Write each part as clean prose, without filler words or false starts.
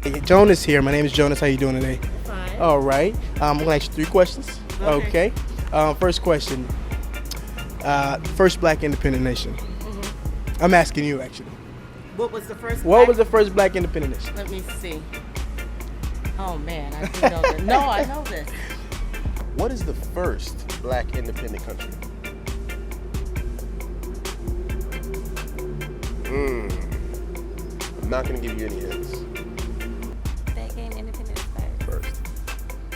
Hey, Jonas here. My name is Jonas. How you doing today? Fine. All right. I'm going to ask you 3 questions. Okay. First question. First black independent nation. I'm asking you, actually. What was the first? What was the first black independent nation? Let me see. Oh man, I do know this. No, I know this. What is the first black independent country? I'm not going to give you any hints. They gained independence first.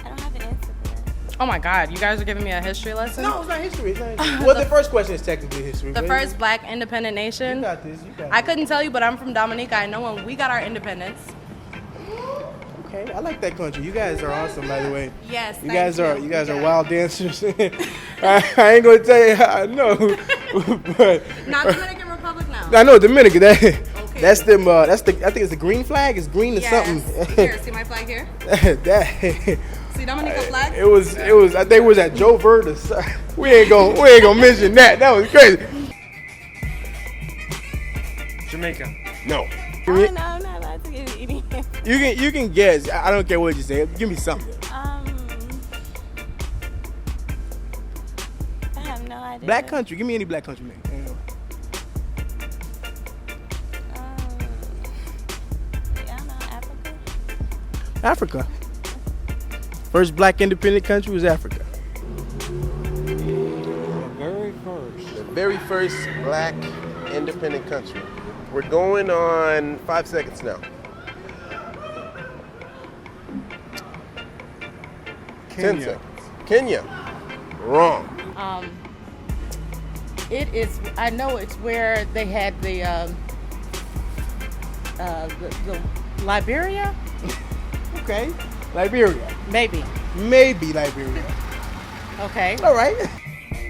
I don't have an answer for that. Oh my God, you guys are giving me a history lesson? No, it's not history. It's not history. Well, the first question is technically history. The but first black independent nation. You got this. You got I this. couldn't tell you, but I'm from Dominica. I know when we got our independence. Okay, I like that country. You guys are awesome, by the way. Yes. You guys are wild dancers. I ain't gonna tell you how I know, but Not Dominican Republic now. I know Dominican. That's them. That's the. I think it's the green flag. It's green or something. Here, see my flag here? that. See Dominica flag? It was. I think it was at Joe Verda's. We ain't gonna mention that. That was crazy. Jamaica. No. Oh, no, I'm not allowed to give you any answer. You can guess. I don't care what you say. Give me something. I have no idea. Black country. Give me any black country name. I don't know, Africa? Africa. First black independent country was Africa. The very first black independent country. We're going on 5 seconds now. Kenya. 10 seconds. Kenya. Wrong. It is. I know it's where they had the Liberia. Okay. Liberia. Maybe. Maybe Liberia. Okay. All right.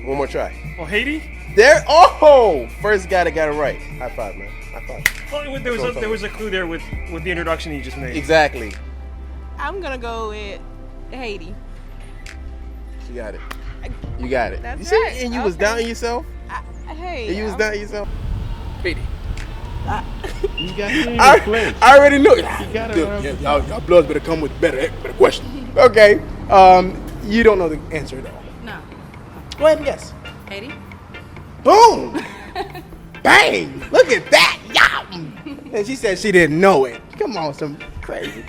One more try. Well, Haiti? There. Oh! First guy that got it right. High five, man. High five. Well, there was a clue there with the introduction you just made. Exactly. I'm going to go with Haiti. You got it. You got it. That's you see? right. And you was Okay. downting yourself? Hey. And you was doubting yourself? Haiti. You got it. I already knew it. got it. Y'all bloods better come with better question. Okay. You don't know the answer at all. No. Go ahead and guess. Haiti. Boom! Bang! Look at that! Yeah! And she said she didn't know it. Come on, some crazy.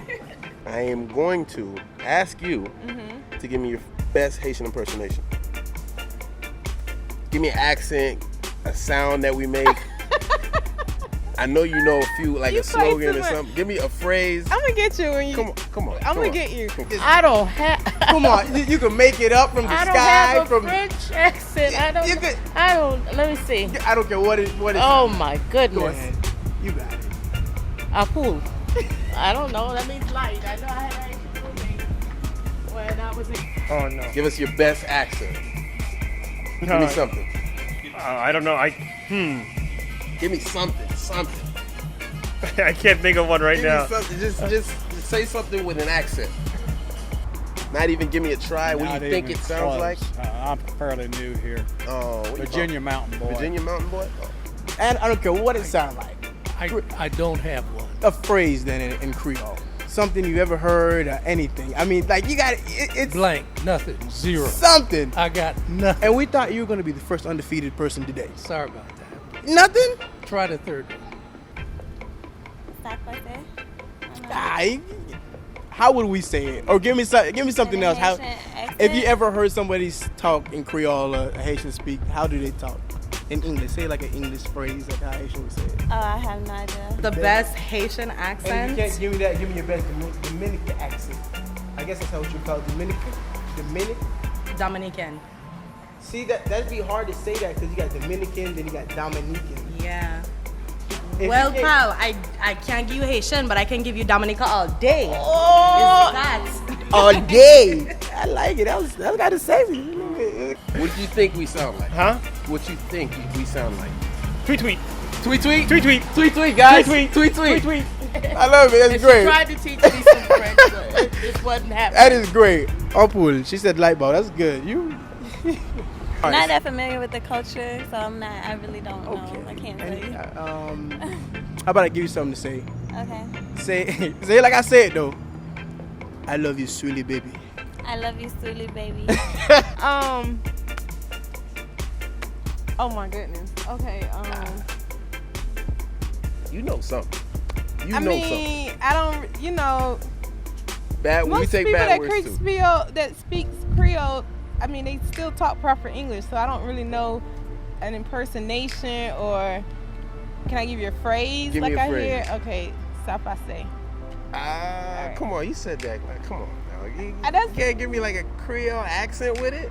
I am going to ask you to give me your best Haitian impersonation. Give me an accent, a sound that we make. I know you know a few, like You a play slogan too or much. something. Give me a phrase. I'm going to get you when you... Come on. I'm going to get you. I don't have. Come on, you can make it up from the I don't sky. have a from French accent. You could- I don't. Let me see. I don't care what it. Oh my goodness. Go ahead. You got it. A pool. I don't know. That means light. I know I had Haitian roommate when I was in. Oh no. Give us your best accent. Give me something. I don't know. Give me something. I can't think of one right Give now. me something. Just say something with an accent. Not even give me a try. What do you think it sounds like? I'm fairly new here. Oh, what you Virginia Mountain Boy. Virginia Mountain Boy? Oh. And I don't care what it sounds like. I don't have one. A phrase then in Creole. Something you ever heard or anything. I mean, like you got it's Blank. Nothing. Zero. something. I got nothing. And we thought you were going to be the first undefeated person today. Sorry about that. Nothing? Try the third one. Stop like that. How would we say it? Or give me something else. How, Haitian accent? if you ever heard somebody talk in Creole or Haitian speak, how do they talk? In English, say like an English phrase, like how Haitian would say it. Oh, I have no idea. The best Haitian And if accent. you can't give me that, give me your best Dominican accent. I guess that's how you call it, Dominican. Dominican. See that'd be hard to say that because you got Dominican, then you got Dominican. Yeah. If Well, you can't- pal, I can't give you Haitian, but I can give you Dominica all day. Oh, Is that? all day. I like it. That got to say me. What do you think we sound like? Huh? What you think we sound like? Tweet. Tweet. Tweet. Guys. Tweet. Tweet. I love it. That's And she great. tried to teach me some French, but it wasn't happening. That is great. Ampoule. She said light bulb. That's good. You. I'm not that familiar with the culture, so I really don't know. Okay. I can't tell you. How about I give you something to say? Okay. Say it like I said though. I love you, sweetie baby. I love you, Sully, baby. Oh my goodness. Okay. You know something. You I know mean, I don't. You know, something. Bad. We most take people bad words too. that speaks Creole, I mean, they still talk proper English. So I don't really know an impersonation or. Can I give you a phrase? Give me like a I phrase. hear. Okay. Ça passe. Ah, come on. You said that. Like, come on now. You that's- can't give me like a Creole accent with it.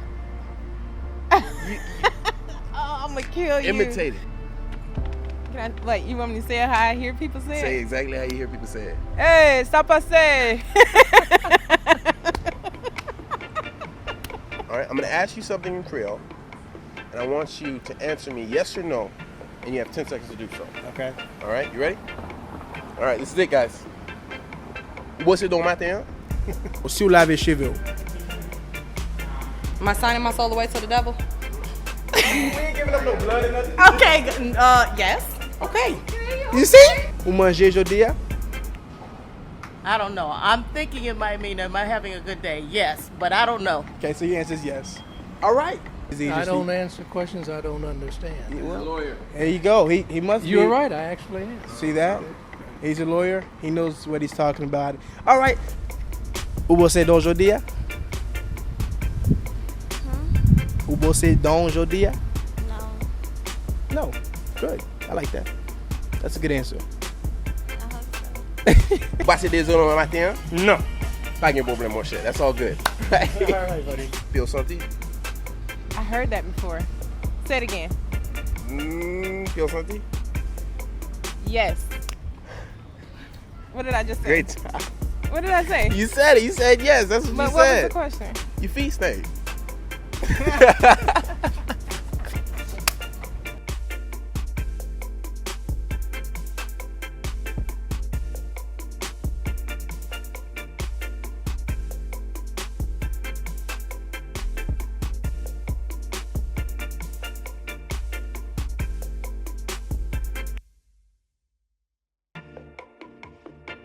Oh, I'm gonna kill you. Imitate it. Can I, like, you want me to say it how I hear people say Say it? exactly how you hear people say it. Hey, ça passe. All right. I'm gonna ask you something in Creole, and I want you to answer me yes or no, and you have 10 seconds to do so. Okay. All right. You ready? All right. This is it, guys. What's it, don matin? Si vous lavez cheveux. Am I signing my soul away to the devil? We ain't giving up no blood or nothing. Okay, yes. Okay. You see? Ou manger aujourd'hui? I don't know. I'm thinking it might mean am I having a good day? Yes, but I don't know. Okay, so your answer is yes. All right. I don't answer questions I don't understand. There you go. He must be. You're right, I actually am. See that? He's a lawyer. He knows what he's talking about. All right. Ou você d'aujourd'hui? Ou você d'aujourd'hui? No. No. Good. I like that. That's a good answer. I hope so. Passez des heures matin? No. Pas de problème, mon cher. That's all good. All right, buddy. Pio santi? I heard that before. Say it again. Pio santi? Yes. What did I just say? Great job. What did I say? You said it. You said yes. That's what But you what said. was the question? Your feet stink.